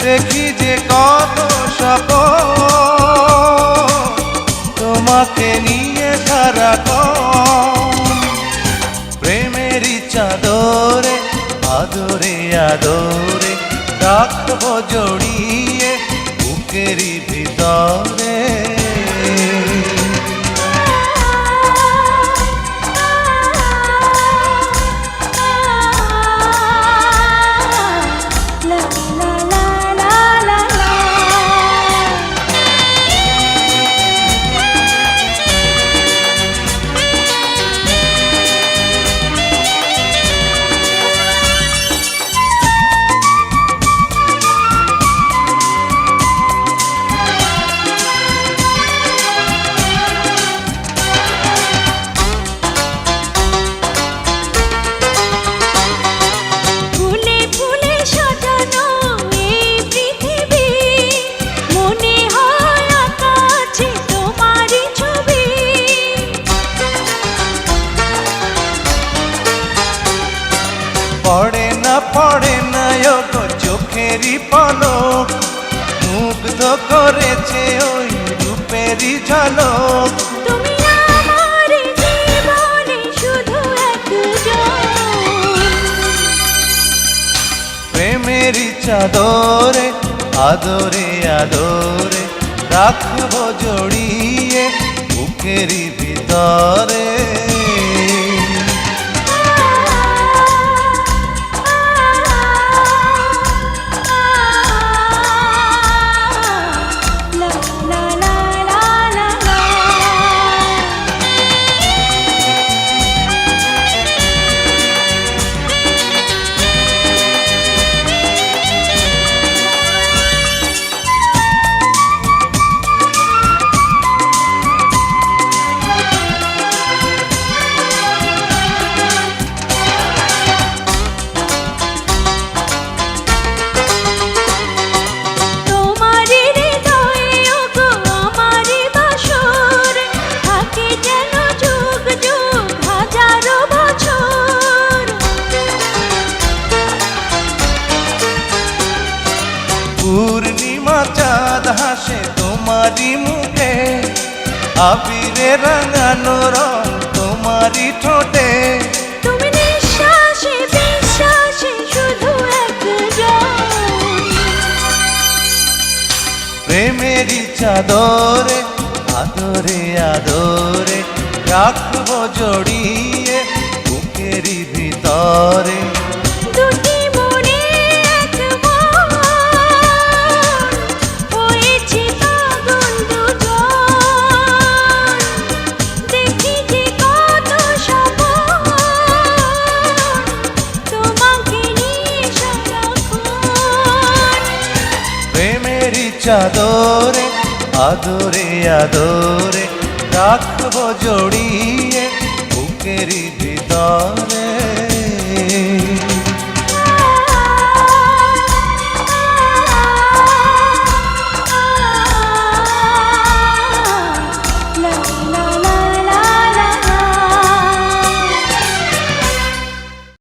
দেখি যে কত স্বপ্ন তোমাকে নিয়ে সারাক্ষণ। প্রেমেরই চাদরে আদরে আদরে রাখবো জড়িয়ে বুকেরই ভিতরে। পড়ে না গো চোখেরই পলক, মুগ্ধ করেছে ওই রূপেরই ঝলক। তুমি আমার জীবনে শুধু একজন, প্রেমেরই চাদরে আদরে আদরে রাখবো জড়িয়ে বুকেরই ভিতরে। পূর্ণিমা চাঁদ হাসে তোমারই মুখে, আবিরে রাঙানো রং তোমারই ঠোঁটে। তুমি নিঃশ্বাসে বিশ্বাসে শুধু একজন, প্রেমেরই চাদরে আদরে আদরে রাখবো জড়িয়ে বুকেরই ভিতরে। দুটি মনে এক মন হয়েছে পাগল দুজন, দেখি যে কত স্বপ্ন তোমাকে নিয়ে সারাক্ষণ। প্রেমেরই চাদরে আদরে আদরে রাখবো জড়িয়ে বুকেরই ভিতরে।